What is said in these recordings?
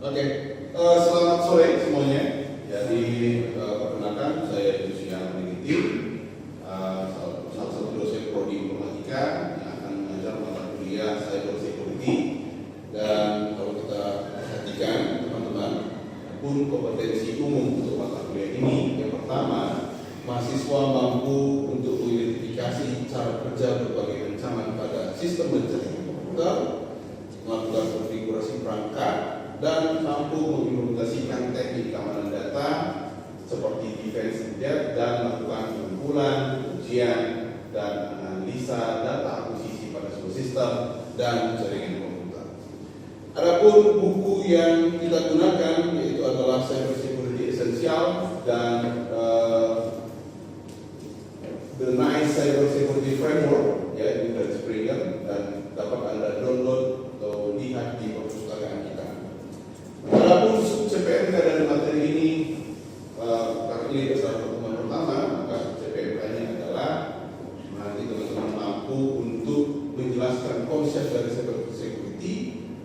Oke, selamat sore semuanya. Jadi perkenalkan, saya Lucian Meniti, salah satu dosen prodi informatika yang akan mengajar mata kuliah cyber security. Dan kalau kita perhatikan teman-teman, pun kompetensi umum untuk mata kuliah ini, yang pertama, mahasiswa mampu untuk mengidentifikasi cara kerja berbagai ancaman pada sistem berjaringan komputer, melakukan konfigurasi perangkat, dan mampu mengimplementasikan teknik keamanan data seperti defense in depth dan melakukan pengumpulan, ujian, dan analisa data akuisisi pada sebuah sistem dan jaringan komputer. Adapun buku yang kita gunakan yaitu adalah Cyber Security Essential dan The Nice Cyber Security Framework, ya, ini dari Springer, dan dapat Anda download atau lihat di perpustakaan kita. Adapun CPMK dan materi ini, karena ini adalah pertemuan pertama, maka CPMK-nya adalah nanti teman-teman mampu untuk menjelaskan konsep dari cyber security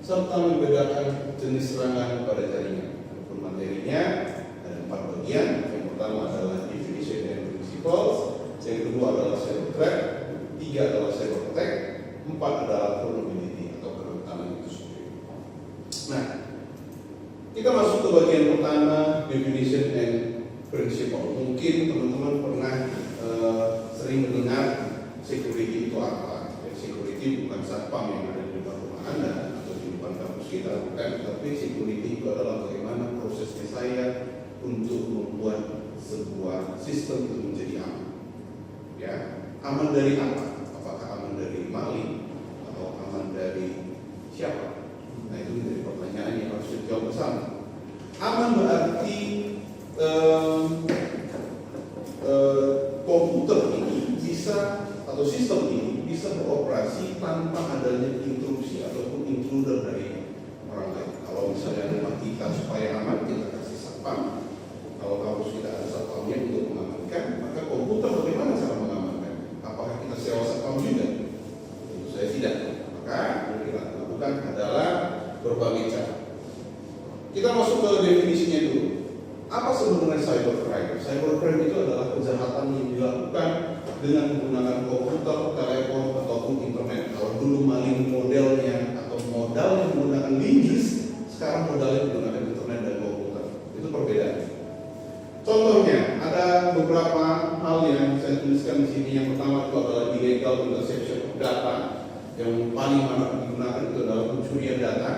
serta membedakan jenis serangan pada jaringan. Adapun materinya ada 4 bagian. Yang pertama adalah definition and principles, yang kedua adalah cyber threat, 3 adalah cyber attack, 4 adalah vulnerability atau kerentanan itu sendiri. Nah, kita masuk ke bagian pertama, definition and principle. Mungkin teman-teman pernah sering mendengar security itu apa. Security bukan satpam yang ada di depan rumah Anda atau di depan kampus kita, bukan. Tapi security itu adalah bagaimana prosesnya saya untuk membuat sebuah sistem itu menjadi aman. Ya, aman dari apa? Apakah aman dari maling atau aman dari siapa? Nah, itu menjadi pertanyaan yang harus dijawab bersama. Aman berarti komputer ini bisa atau sistem ini bisa beroperasi tanpa adanya interupsi ataupun intruder dari orang lain. Kalau misalnya rumah kita supaya aman, kita kasih satpam. Kalau kampus kita ada satpamnya untuk mengamankan, maka komputer bagaimana cara mengamankan? Apakah kita sewa satpam juga? Tentu saya tidak. Maka yang kita lakukan adalah berbagai cara. Kita masuk ke definisinya dulu. Apa sebenarnya cybercrime? Cybercrime itu adalah kejahatan yang dilakukan dengan menggunakan komputer, telepon, ataupun internet. Kalau dulu maling modelnya atau modalnya menggunakan linggis, sekarang modalnya menggunakan internet dan komputer. Itu perbedaannya. Contohnya, ada beberapa hal yang saya tuliskan di sini. Yang pertama itu adalah illegal interception of data. Yang paling banyak digunakan itu adalah pencurian data.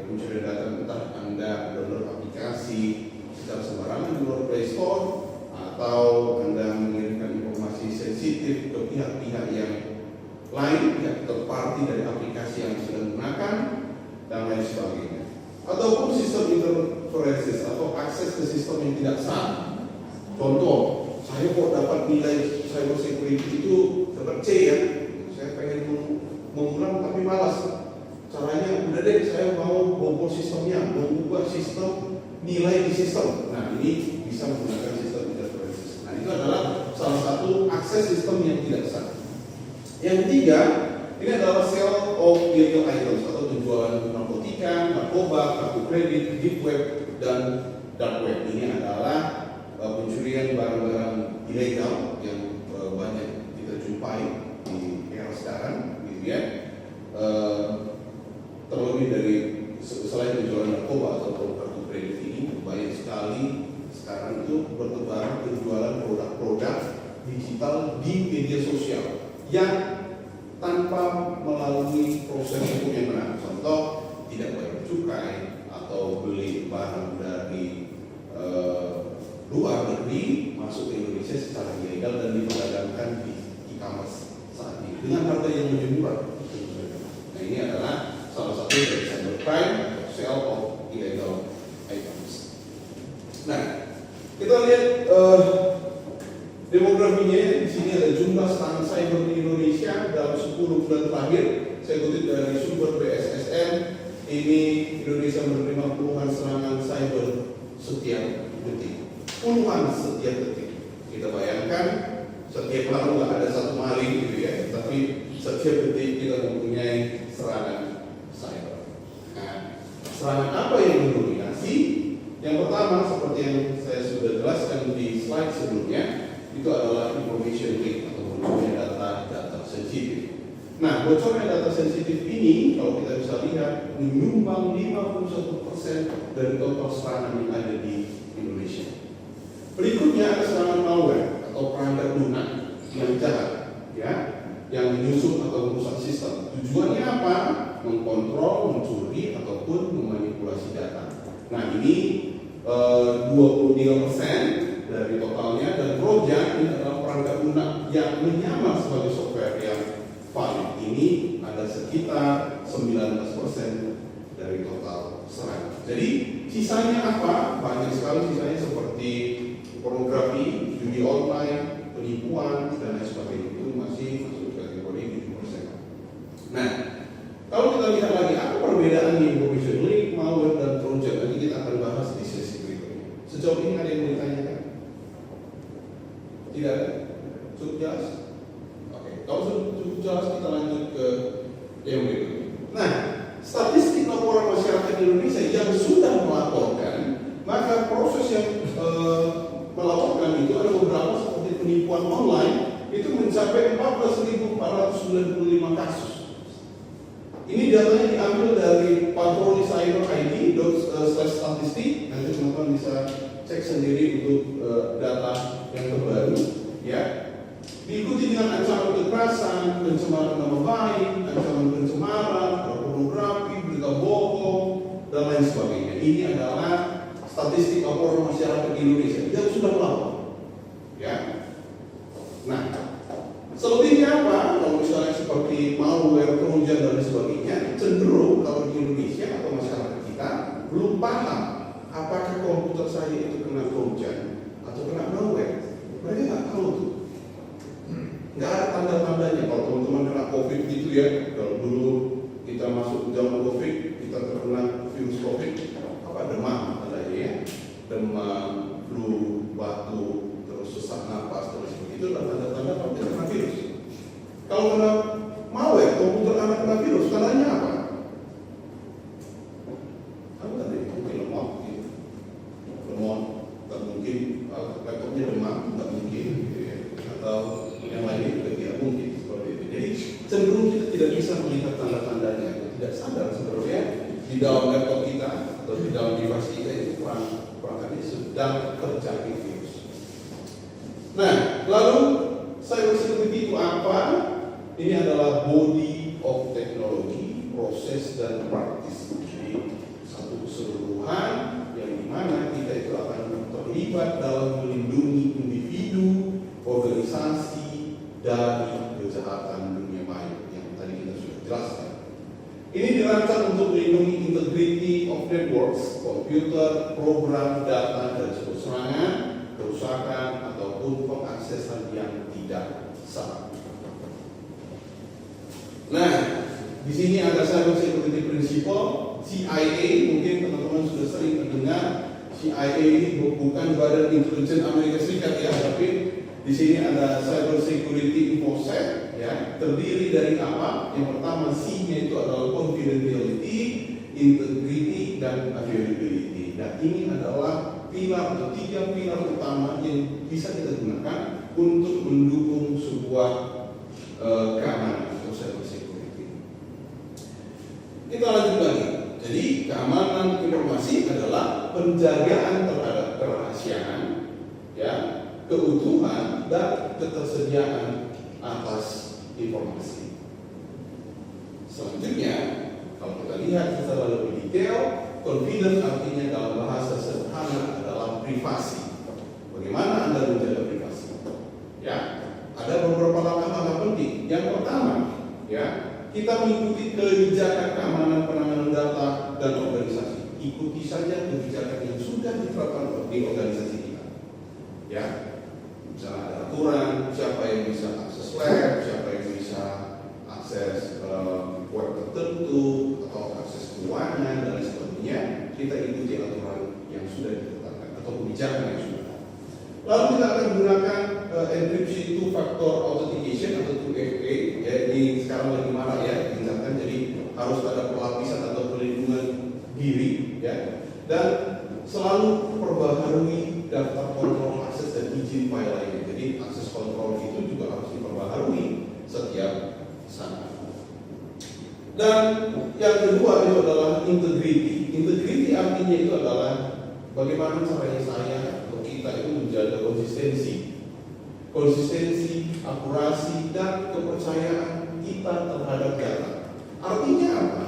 Pencurian data entah Anda download aplikasi secara sembarangan di luar Play Store atau Anda mengirimkan informasi sensitif ke pihak-pihak yang lain, pihak third party dari aplikasi yang sedang digunakan dan lain sebagainya. Ataupun sistem interferences atau akses ke sistem yang tidak sah. Contoh, saya kok dapat nilai cyber security itu dapat C ya, saya pengen mengulang tapi malas. Caranya udah deh, saya mau bobol sistemnya, mau ubah sistem nilai di sistem. Nah, ini bisa menggunakan sistem interferences. Nah, itu adalah salah satu akses sistem yang tidak sah. Yang ketiga, ini adalah sale of illegal items atau penjualan narkotika, narkoba, kartu kredit, deep web, dan dark web. Ini adalah pencurian barang-barang ilegal yang banyak kita jumpai di era sekarang, gitu ya. Terlebih dari selain penjualan narkoba atau kartu kredit ini, banyak sekali sekarang itu bertebaran penjualan produk-produk digital di media sosial yang tanpa melalui proses hukum yang benar. Contoh, tidak bayar cukai atau beli barang dari luar negeri masuk ke Indonesia secara ilegal dan diperdagangkan di e-commerce saat ini dengan harga yang lebih murah. Nah, ini adalah salah satu dari cybercrime atau sale of illegal items. Nah, kita lihat demografinya. Di sini ada jumlah serangan cyber di Indonesia dalam 10 bulan terakhir. Saya kutip dari sumber BSSN. Ini Indonesia menerima puluhan serangan cyber setiap detik. Puluhan setiap detik. Kita bayangkan setiap hari nggak ada satu maling gitu ya, tapi setiap detik kita mempunyai serangan cyber. Nah, serangan apa yang dirugikan? Yang pertama, seperti yang saya sudah jelaskan di slide sebelumnya, itu adalah information leak atau bocornya data sensitif. Nah, bocornya data sensitif ini, kalau kita bisa lihat, menyumbang 51% dari total serangan yang ada di Indonesia. Berikutnya ada serangan malware atau perangkat lunak yang jahat, ya, yang menyusup atau merusak sistem. Tujuannya apa? Mengkontrol, mencuri, ataupun memanipulasi data. Nah, ini 23% dari totalnya, dan Trojan ini adalah perangkat lunak yang menyamar sebagai software yang valid. Ini ada sekitar 19% dari total serangan. Jadi sisanya apa? Banyak sekali sisanya, seperti pornografi, judi online, penipuan, dan lain sebagainya. Itu masih masuk kategori 7%. Nah, kalau kita lihat lagi apa perbedaan di information leak, malware, dan Trojan, nanti kita akan bahas di sesi berikutnya. Sejauh ini ada yang mau ditanyakan? Tidak ada? Cukup jelas? Oke, kalau cukup jelas kita lanjut ke yang berikutnya. Nah, statistik laporan masyarakat Indonesia yang sudah melaporkan, maka proses yang melaporkan itu ada beberapa, seperti penipuan online itu mencapai 14.495 kasus. Ini datanya diambil dari patroli cyber ID.statistik. Nanti teman-teman bisa cek sendiri untuk data yang terbaru, ya. Diikuti dengan ancaman kekerasan, pencemaran nama baik, ancaman pencemaran, pornografi, berita bohong, dan lain sebagainya. Ini adalah statistik laporan masyarakat Indonesia yang sudah melapor, ya. Nah, selebihnya apa? Kalau misalnya seperti malware, trojan, dan sebagainya, cenderung kalau di Indonesia atau masyarakat kita belum paham apakah komputer saya itu kena trojan atau kena malware. Mereka nggak tahu tuh. Nggak ada tanda-tandanya. Kalau teman-teman kena COVID gitu ya, kalau dulu kita masuk zaman COVID, kita terkena virus COVID, apa demam adanya ya, demam, flu, batuk, terus sesak napas, terus begitu adalah tanda-tanda kalau kita kena virus. Kalau kena malware, komputer anak kena virus, tandanya apa? Apa tadi? Mungkin lemot, gitu. Lemot, tak mungkin laptopnya demam, tak mungkin, gitu ya. Atau yang lainnya juga tidak mungkin seperti itu. Jadi cenderung kita tidak bisa melihat tanda-tandanya, tidak sadar sebenarnya di dalam laptop kita atau di dalam device kita itu perangkatnya sedang terjadi virus. Nah, lalu cyber security itu apa? Ini adalah body of technology, proses dan praktis. Jadi satu keseluruhan yang dimana kita itu akan terlibat dalam melindungi individu, organisasi dari kejahatan dunia maya yang tadi kita sudah jelaskan. Ini dirancang untuk melindungi integrity of networks, komputer, program, data, dan serangan, kerusakan, ataupun pengaksesan yang tidak sah. Nah, di sini ada cyber security principle, CIA. Mungkin teman-teman sudah sering mendengar. CIA ini bukan badan intelijen Amerika Serikat ya, tapi di sini ada cyber security infosec, ya, terdiri dari apa? Yang pertama C-nya itu adalah confidentiality, integrity, dan availability. Dan ini adalah pilar atau 3 pilar utama yang bisa kita gunakan untuk mendukung sebuah keamanan atau cyber security. Kita lanjut lagi. Jadi keamanan informasi adalah penjagaan terhadap kerahasiaan, ya, keutuhan dan ketersediaan atas informasi. Selanjutnya, kalau kita lihat secara lebih detail, confidence artinya dalam bahasa sederhana adalah privasi. Bagaimana Anda menjaga privasi? Ya, ada beberapa langkah-langkah penting. Yang pertama, ya, kita mengikuti kebijakan keamanan penanganan data dan organisasi. Ikuti saja kebijakan yang sudah diterapkan di organisasi kita. Ya, misalnya ada aturan siapa yang bisa akses lab, siapa yang bisa akses web tertentu atau akses keuangan dan lain sebagainya. Kita ikuti aturan yang sudah ditetapkan atau kebijakan yang sudah ada. Lalu kita akan gunakan encryption two factor authentication atau 2FA. Ya, ini sekarang lagi marak ya, ditingkatkan. Jadi harus ada pelapisan atau perlindungan diri. Ya, dan selalu perbaharui daftar kontrol akses dan izin file lainnya. Jadi akses kontrol itu juga harus diperbaharui setiap saat. Dan yang kedua itu adalah integrity. Integrity artinya itu adalah bagaimana caranya saya atau kita itu menjaga konsistensi, akurasi, dan kepercayaan kita terhadap data. Artinya apa?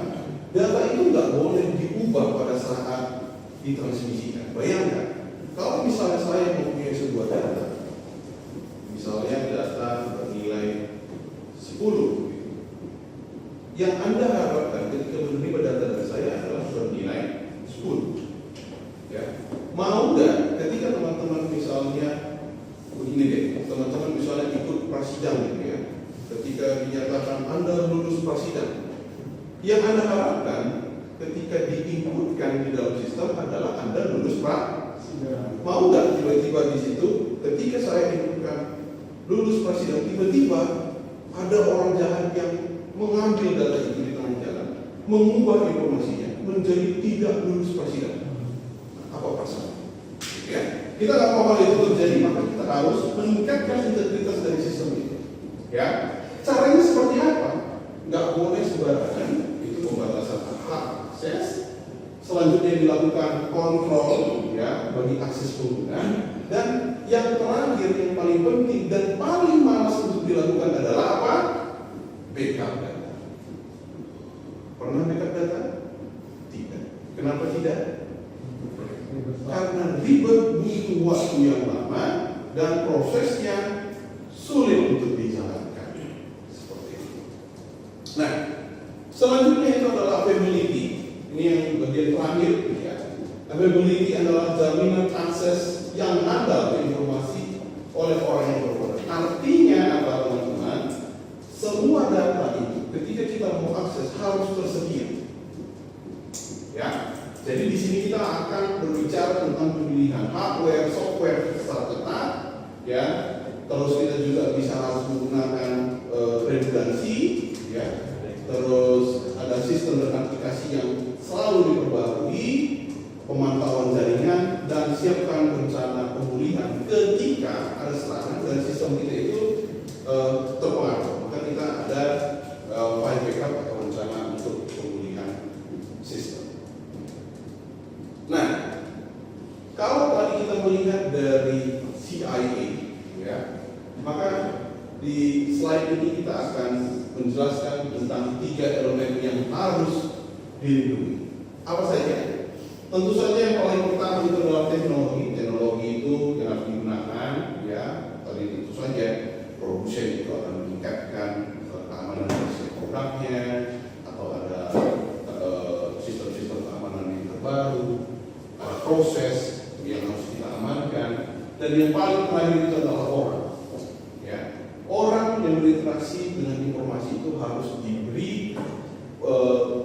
Data itu nggak boleh diubah pada saat ditransmisikan. Bayangkan, kalau misalnya saya mempunyai sebuah data, misalnya data bernilai 10, yang Anda harapkan ketika menerima data dari saya adalah bernilai 10. Ya. Mau nggak ketika teman-teman misalnya begini deh, teman-teman misalnya ikut prasidang gitu ya, ketika dinyatakan Anda lulus prasidang, yang Anda harapkan ketika diinputkan di dalam sistem adalah Anda lulus prasidang. Mau nggak tiba-tiba di situ ketika saya inputkan lulus prasidang, tiba-tiba ada orang jahat yang mengambil data itu di tengah jalan, mengubah informasinya menjadi tidak lulus prasidang. Apa perasaan? Ya, kita nggak mau hal itu terjadi, maka kita harus meningkatkan integritas dari sistem itu. Ya, caranya seperti apa? Nggak boleh sembarangan, itu pembatasan hak akses. Selanjutnya dilakukan kontrol ya bagi akses pengguna. Dan yang terakhir yang paling penting dan paling malas untuk dilakukan adalah apa? Backup data. Pernah backup data? Tidak. Kenapa tidak? Karena ribet, butuh waktu yang lama, dan prosesnya sulit untuk dijalankan. Seperti itu. Nah, selanjutnya itu adalah availability. Ini yang bagian terakhir. Ya. Availability adalah jaminan akses yang ada ke informasi oleh orang yang berwenang. Artinya apa, teman-teman? Semua data itu ketika kita mau akses harus tersedia. Ya. Jadi di sini kita akan berbicara tentang pemilihan hardware, software secara ketat, ya. Terus kita juga bisa harus menggunakan redundansi, ya. Terus ada sistem dan aplikasi yang selalu diperbarui, pemantauan jaringan, dan siapkan rencana pemulihan ketika ada serangan dan sistem kita itu terpengaruh. Maka kita ada file backup atau rencana untuk pemulihan sistem. Nah, kalau tadi kita melihat dari CIA, ya, maka di slide ini kita akan menjelaskan tentang 3 elemen yang harus dilindungi. Apa saja? Tentu saja yang paling pertama itu adalah teknologi. Teknologi itu yang harus digunakan, ya. Tadi tentu saja produsen itu akan meningkatkan keamanan dari produknya, atau ada sistem-sistem keamanan yang terbaru. Proses yang harus kita amankan, dan yang paling terakhir itu adalah orang. Ya, orang yang berinteraksi dengan informasi itu harus diberi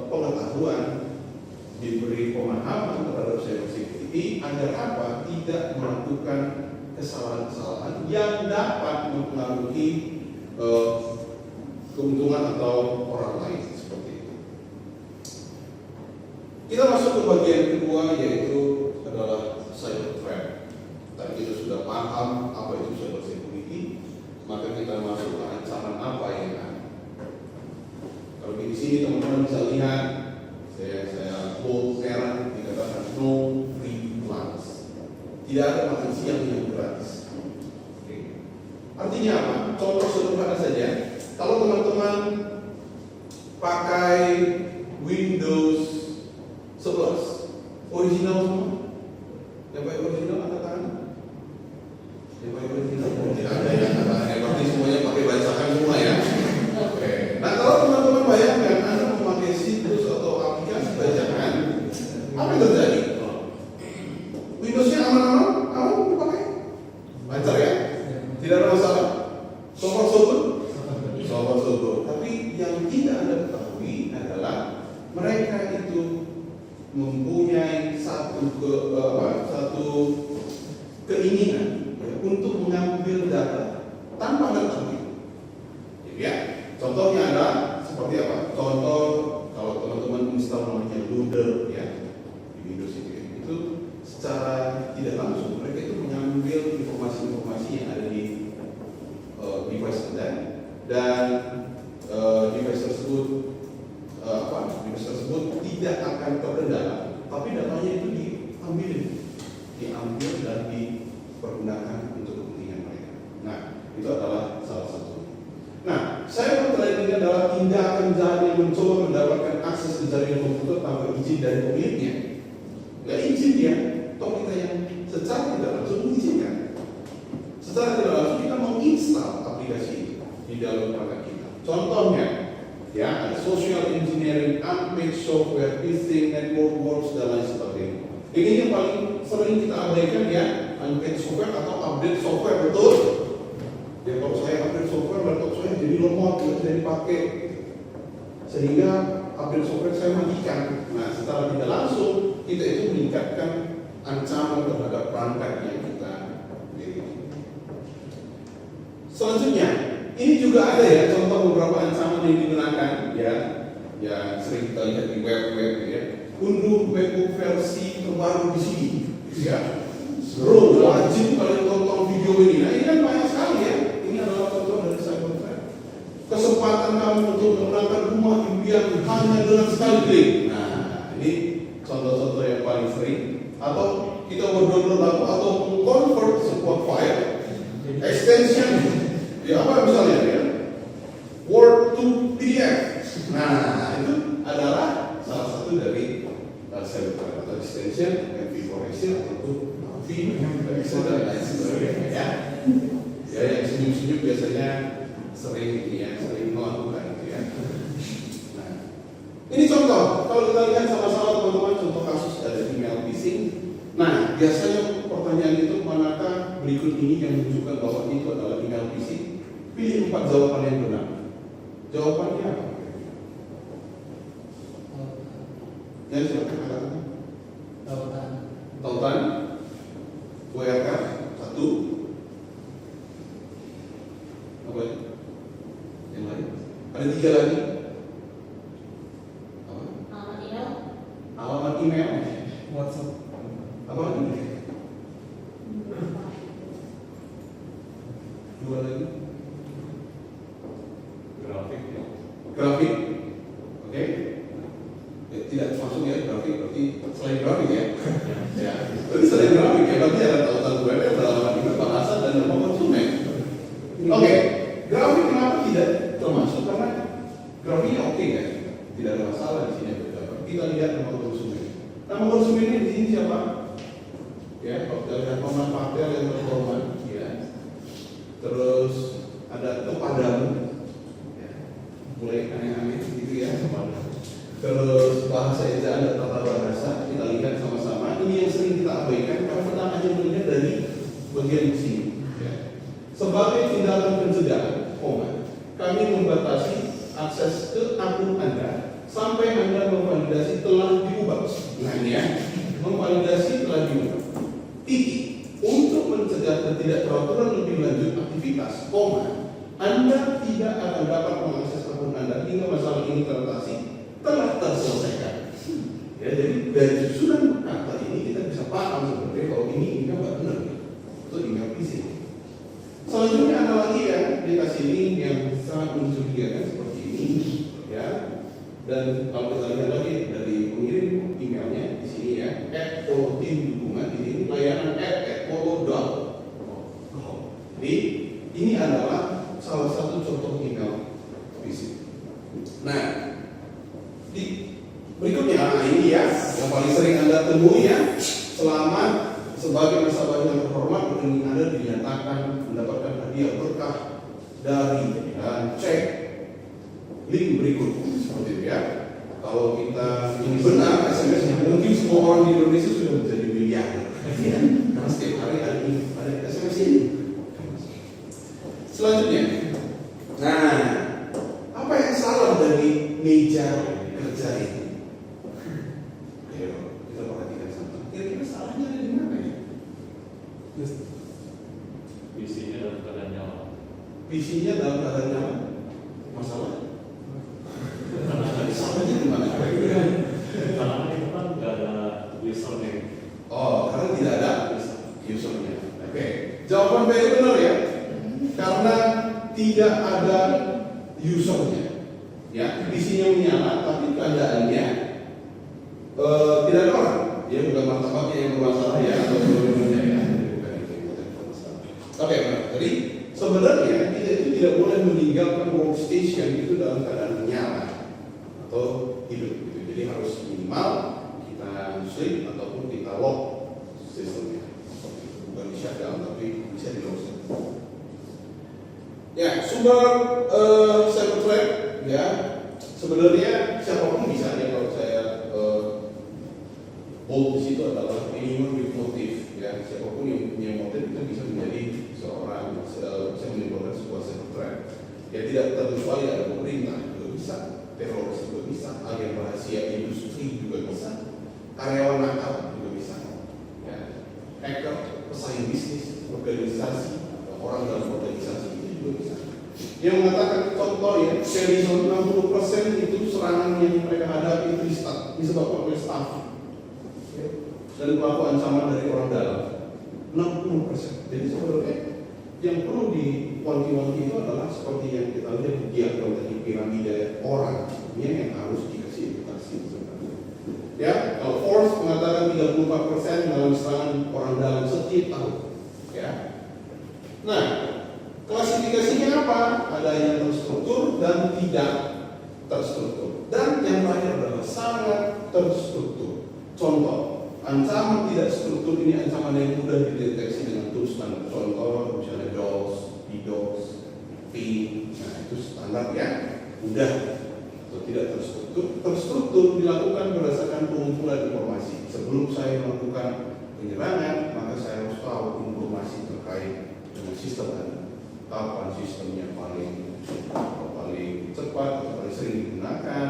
pengetahuan, diberi pemahaman terhadap cyber security agar apa? Tidak melakukan kesalahan-kesalahan yang dapat mempengaruhi keuntungan atau orang lain seperti itu. Kita masuk ke bagian kedua, yaitu adalah cyber threat. Tadi kita sudah paham apa itu cyber security, maka kita masuk ke ancaman apa yang ada. Kalau di sini teman-teman bisa lihat, saya bold merah dikatakan no free lunch. Tidak ada makan siang yang gratis. Oke. Artinya apa? Contoh sederhana saja. Kalau teman-teman pakai Windows 11 original semua. Yang pakai original angkat tangan. Yang pakai original tidak ada yang angkat tangan. Berarti semuanya pakai bacaan semua ya. Oke. Nah, kalau teman-teman bayangkan Anda memakai situs atau aplikasi bacaan, apa yang terjadi? Windowsnya aman-aman, aman dipakai, lancar ya, tidak ada masalah. Sobat sobor. Tapi yang tidak Anda ketahui adalah mereka itu mempunyai satu keinginan ya, untuk mengambil data tanpa Anda tahu. Ya, contohnya adalah seperti apa? Contoh kalau teman-teman install namanya loader ya di Windows itu secara dan device tersebut device tersebut tidak akan terkendala, tapi datanya itu diambil dan dipergunakan untuk kepentingan mereka. Nah, itu adalah salah satu. Nah, cyber threat ini adalah tindakan jahat yang mencoba mendapatkan akses ke jaringan komputer tanpa izin dari pemiliknya. Nggak izin dia, toh kita yang secara tidak langsung mengizinkan. Secara tidak langsung kita menginstal aplikasi itu di dalam perangkat kita. Contohnya, ya, ada social engineering, unpaid software, phishing, network wars, dan lain sebagainya. Ini yang paling sering kita abaikan, ya, unpaid software atau update software, betul? Ya, kalau saya update software, laptop saya jadi lemot, tidak bisa dipakai, sehingga update software saya matikan. Nah, secara tidak langsung kita itu meningkatkan ancaman terhadap perangkat yang kita miliki. Selanjutnya, ini juga ada ya contoh beberapa ancaman yang digunakan, ya, yang sering kita lihat di web, ya. Unduh webbook versi terbaru di sini, ya. Bro, wajib kalian tonton video ini. Nah, ini kan banyak sekali ya. Ini adalah contoh dari cyber threat. Kesempatan kamu untuk memenangkan rumah impian hanya dengan sekali klik. Nah, ini contoh-contoh yang paling sering. Atau kita berdownload lagu atau convert sebuah file extension, ya apa misalnya, ya, Word to PDF. Nah, itu adalah salah satu dari cyber threat atau extension yang configuration atau ya, yang senyum-senyum biasanya sering melakukan itu, ya. Nah, ini contoh. Kalau kita lihat sama-sama teman-teman, contoh kasus ada email phishing. Nah, biasanya pertanyaan itu manakah berikut ini yang menunjukkan bahwa itu adalah email phishing? Pilih 4 jawaban yang benar. Jawabannya apa? Yang silakan katakan. Tautan. WRK 1. Apa ya? Yang lain? Ada 3 lagi. Apa? Alamat email. WhatsApp. Apa lagi? 2 lagi. Grafik. Oke. Tidak masuk ya grafik, berarti selain grafik ya. Ya. Berarti selain grafik ya, berarti ada tautan web, beralamat email, bahasa, dan nama konsumen. Oke. Grafik kenapa tidak termasuk? Karena grafiknya oke kan? Tidak ada masalah di sini. Kita lihat nama konsumen. Nama konsumen ini di sini siapa? Ya, kalau kita lihat pemanfaatnya yang terhormat, ya. Terus ada kepadamu, ya. Mulai aneh-aneh gitu ya. Terus bahasa ejaan dan tata bahasa kita lihat sama-sama. Ini yang sering kita abaikan karena kita hanya melihat dari bagian di sini. Ya. Sebagai tindakan pencegahan, kami membatasi akses ke akun Anda sampai Anda memvalidasi telah diubah. Nah ini ya, memvalidasi telah diubah. Untuk mencegah ketidakteraturan lebih lanjut aktivitas, Anda tidak akan dapat mengakses akun Anda hingga masalah ini teratasi telah terselesaikan. Ya, jadi dari susunan kata ini kita bisa paham sebenarnya kalau ini nggak benar, itu email phishing. Selanjutnya ada lagi ya, dikasih link yang sangat mencurigakan seperti ini, ya. Dan kalau kita lihat lagi dari pengirim emailnya di sini ya, @follow-tim dukungan ini layanan @follow.com. Jadi ini adalah salah satu contoh email phishing. Nah, di berikutnya, nah ini ya yang paling sering Anda temui ya. Selamat sebagai nasabah yang terhormat, rekening Anda dinyatakan mendapatkan hadiah berkah dari dan cek link berikut seperti itu ya. Kalau kita ini benar SMS nya, mungkin semua orang di Indonesia sudah menjadi miliarder ya, karena setiap hari ada SMS ini. Selanjutnya, nah apa yang salah dari meja kerja ini? Ayo kita perhatikan sama. Kira-kira salahnya ada di mana ya? Visinya dalam keadaan nyala. Visinya dalam keadaan nyala. Masalah? Salahnya di mana? Karena itu kan nggak ada username. Oh, karena tidak ada usernya. Oke. Jawaban B benar ya. Karena tidak ada usernya. Ya, visinya menyala, tapi keadaannya tidak ada orang. Dia bukan martabaknya yang bermasalah ya, atau belumnya ya. Bukan itu yang bermasalah. Oke, jadi sebenarnya kita itu tidak boleh meninggalkan workstation itu dalam keadaan menyala atau hidup. Gitu. Jadi harus minimal kita sleep ataupun kita lock sistemnya. Bukan di shutdown, tapi bisa di lock. Ya, sumber cyber threat ya sebenarnya siapapun bisa ya. Kalau saya bold di situ adalah anyone with motive ya, siapapun yang punya motif itu bisa menjadi seorang bisa menimbulkan sebuah cyber threat ya, tidak terkecuali ada pemerintah juga bisa, teroris juga bisa, agen rahasia industri juga bisa, karyawan nakal juga bisa ya, hacker, pesaing bisnis, organisasi, orang dalam organisasi itu juga bisa. Yang mengatakan contoh ya, Verizon 60% itu serangan yang mereka hadapi itu disebabkan oleh staff ya, dan pelaku ancaman dari orang dalam 60%. Jadi sebenarnya yang perlu diwanti-wanti itu adalah seperti yang kita lihat di diagram tadi, piramida orang yang harus dikasih edukasi sebenarnya. Ya, kalau Forbes mengatakan 34% dalam serangan orang dalam setiap tahun. Ya, nah klasifikasinya apa? Ada yang terstruktur dan tidak terstruktur. Dan yang terakhir adalah sangat terstruktur. Contoh, ancaman tidak struktur ini ancaman yang mudah dideteksi dengan tools standar. Contoh, misalnya DOS, DDoS, PIN, nah itu standar ya, mudah atau tidak terstruktur. Terstruktur dilakukan berdasarkan pengumpulan informasi. Sebelum saya melakukan penyerangan, maka saya harus tahu informasi terkait dengan sistem Anda. Kapan sistemnya paling cepat atau paling sering digunakan,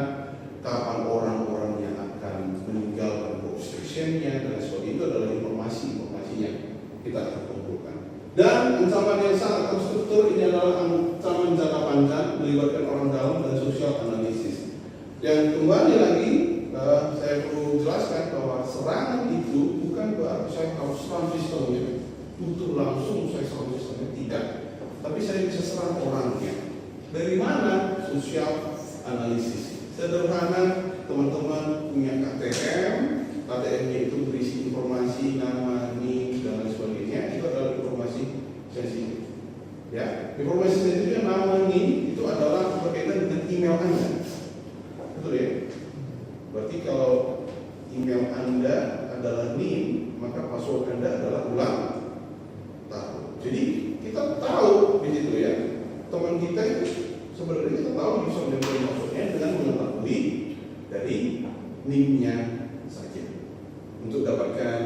kapan orang-orang yang akan meninggalkan workstation-nya dan sebagainya. Itu adalah informasinya kita akan kumpulkan. Dan ancaman yang sangat terstruktur ini adalah ancaman jangka panjang melibatkan orang dalam dan social analisis. Dan kembali lagi saya perlu jelaskan bahwa serangan itu bukan berarti saya harus serang sistemnya, butuh langsung saya serang sistemnya, tidak. Tapi saya bisa serang orangnya. Dari mana? Social analisis. Sederhana, teman-teman punya KTM, KTM-nya itu berisi informasi nama, NIK, dan lain sebagainya. Itu adalah informasi sensitif. Ya, informasi sensitifnya nama, NIK itu adalah berkaitan dengan email Anda. Betul ya? Berarti kalau email Anda adalah NIK, maka password Anda adalah ulang tahun. Jadi kita tahu di situ ya, teman kita itu sebenarnya kita tahu username dan passwordnya dengan mengetahui dari NIM-nya saja. Untuk dapatkan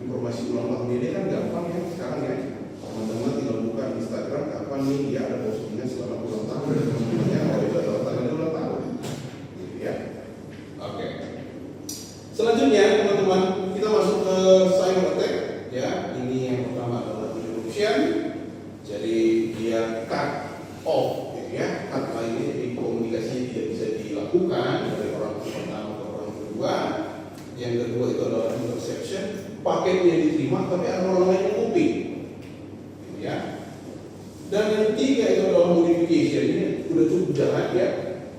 informasi ulang tahunnya dia kan gampang ya sekarang ya. Teman-teman tinggal buka Instagram kapan nih dia ada postingan selama ulang tahun dan teman-temannya itu adalah tanggal ulang tahun. Gitu ya. Oke. Selanjutnya teman-teman kita masuk ke cyber attack ya. Ini yang pertama adalah encryption. Jadi dia cut off, gitu ya, cut lainnya, jadi komunikasinya tidak bisa dilakukan dari orang pertama ke orang kedua. Yang kedua itu adalah interception, paketnya diterima tapi ada orang lain yang kuping, gitu ya. Dan yang ketiga itu adalah modification, ini udah cukup jahat ya.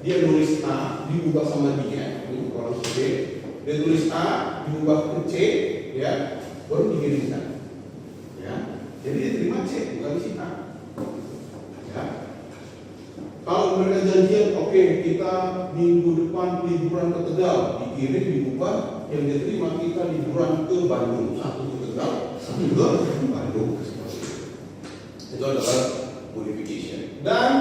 Dia nulis A, diubah sama dia, ini orang C. Dia tulis A, diubah ke C, ya, baru dikirimkan. Ya. Jadi diterima C, bukan si A. Ya. Kalau mereka janjian, oke, kita minggu depan liburan ke Tegal, dikirim diubah, yang diterima kita liburan ke Bandung, satu ke Tegal, satu ke Bandung. Itu adalah modification. Dan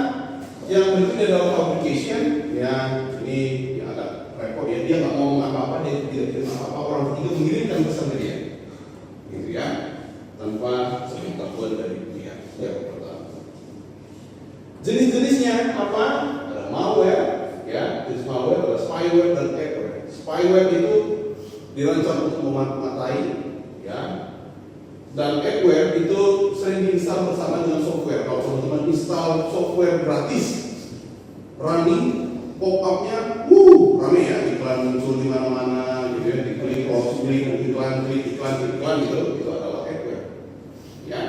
yang berikutnya adalah fabrication, yang ini yang agak repot ya, dia nggak ngomong apa-apa, dia tidak kirim apa-apa, orang ketiga mengirimkan pesan ke dia, gitu ya, tanpa sepengetahuan dari pihak yang pertama. Jenis-jenisnya apa? Ada malware, ya, jenis malware ada spyware dan adware. Spyware itu dirancang untuk mematai, ya, dan adware itu sering diinstal bersama dengan software. Kalau teman-teman install software gratis, running, pop-up-nya, rame ya, iklan muncul di mana-mana, gitu ya, diklik, klik iklan, gitu, itu adalah adware, ya.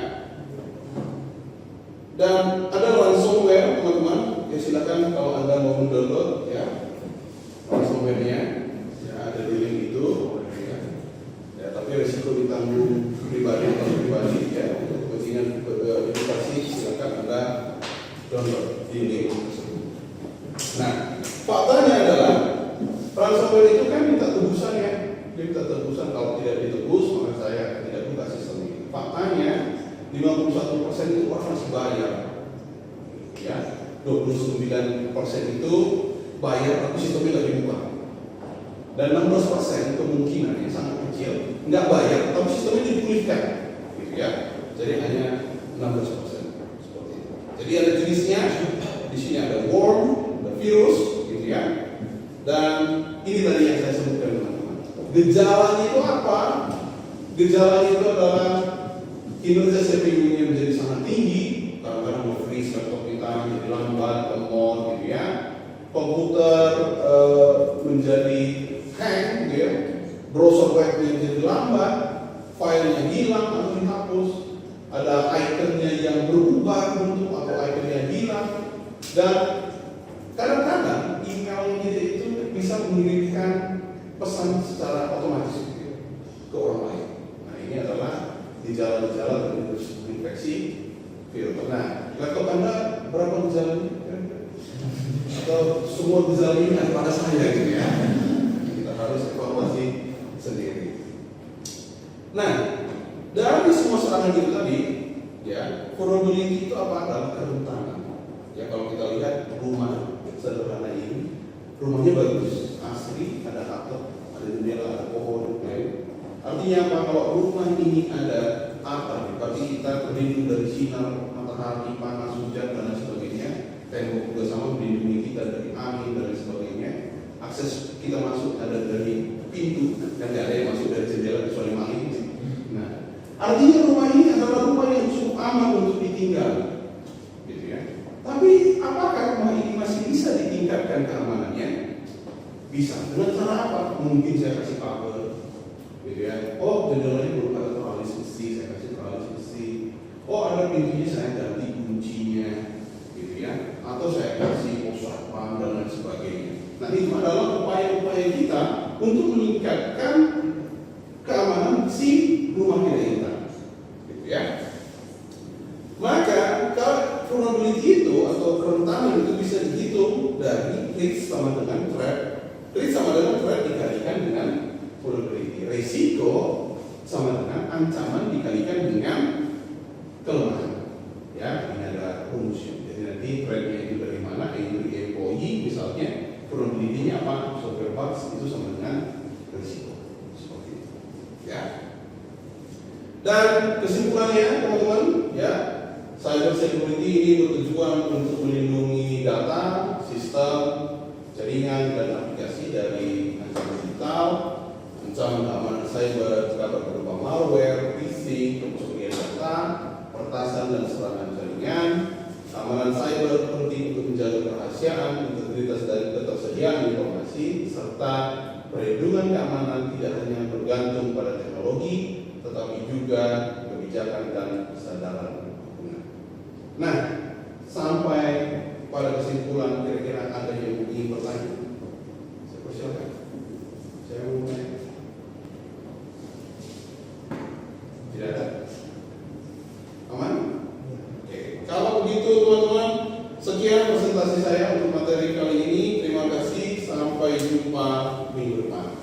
Dan ada ransomware, teman-teman, ya silakan kalau 51% itu orang masih bayar. Ya, 29% itu bayar tapi sistemnya nggak dibuka. Dan 16% kemungkinan yang sangat kecil nggak bayar tapi sistemnya dipulihkan, gitu ya. Jadi hanya 16% seperti itu. Jadi ada jenisnya. Di sini ada worm, ada virus, gitu ya. Dan ini tadi yang saya sebutkan teman-teman. Gejalanya itu apa? Gejalanya itu adalah kinerja CPU-nya menjadi sangat tinggi, kadang-kadang nge-freeze laptop kita jadi lambat, lemot, gitu ya. Komputer menjadi hang, gitu ya. Browser webnya jadi lambat, filenya hilang atau dihapus, ada ikonnya yang berubah bentuk atau ikonnya hilang, dan kadang-kadang email kita itu bisa mengirimkan pesan secara otomatis gitu, ke orang lain. Nah ini adalah gejala-gejala dari infeksi virus. Nah, laptop Anda berapa gejalanya? Atau semua gejala ini ada pada saya gitu ya? Kita harus evaluasi sendiri. Nah, dari semua serangan itu tadi, ya, vulnerability itu apa? Adalah kerentanan. Ya, kalau kita lihat rumah sederhana ini, rumahnya bagus, asri, ada atap, ada jendela, ada pohon, ya. Artinya apa? Kalau rumah ini ada atap, tapi kita terlindung dari sinar matahari, panas, hujan, dan lain sebagainya. Tembok juga sama melindungi kita dari angin dan lain sebagainya. Akses kita masuk ada dari pintu, dan tidak ada yang masuk dari jendela kecuali maling. Nah, artinya rumah ini adalah rumah yang cukup aman untuk ditinggal, gitu ya. Tapi apakah rumah ini masih bisa ditingkatkan keamanannya? Bisa. Dengan cara apa? Mungkin saya kasih kabel, gitu ya. Oh, jendelanya belum ada teralis besi, saya kasih teralis besi. Oh, ada pintunya, saya ganti kuncinya, gitu ya. Atau saya kasih posatpam dan lain sebagainya. Nah, itu adalah upaya-upaya kita untuk meningkatkan keamanan si rumah kita, gitu ya. Maka kalau vulnerability itu atau kerentanan itu bisa dihitung dari risk sama dengan threat. Risk sama dengan threat dikalikan dengan vulnerability. Risiko sama dengan ancaman dikalikan dengan kelemahan. Ya, ini adalah rumusnya. Jadi nanti threatnya itu dari mana? Dari employee misalnya, vulnerability-nya apa? Software bugs itu sama dengan risiko. Seperti itu. Ya. Dan kesimpulannya teman-teman, ya, cyber security ini bertujuan untuk melindungi data, sistem, jaringan dan aplikasi dari ancaman digital, ancaman keamanan cyber dapat berupa malware, phishing, pencurian data, peretasan dan serangan jaringan. Keamanan cyber penting untuk menjaga kerahasiaan, integritas dan ketersediaan informasi, serta perlindungan keamanan tidak hanya bergantung pada teknologi, tetapi juga kebijakan dan kesadaran pengguna. Nah, sampai pada kesimpulan, kira-kira ada yang ingin bertanya? Saya persilakan. Saya mau bertanya. Tidak ada? Aman? Oke. Kalau begitu teman-teman, sekian presentasi saya untuk materi kali ini. Terima kasih. Sampai jumpa minggu depan.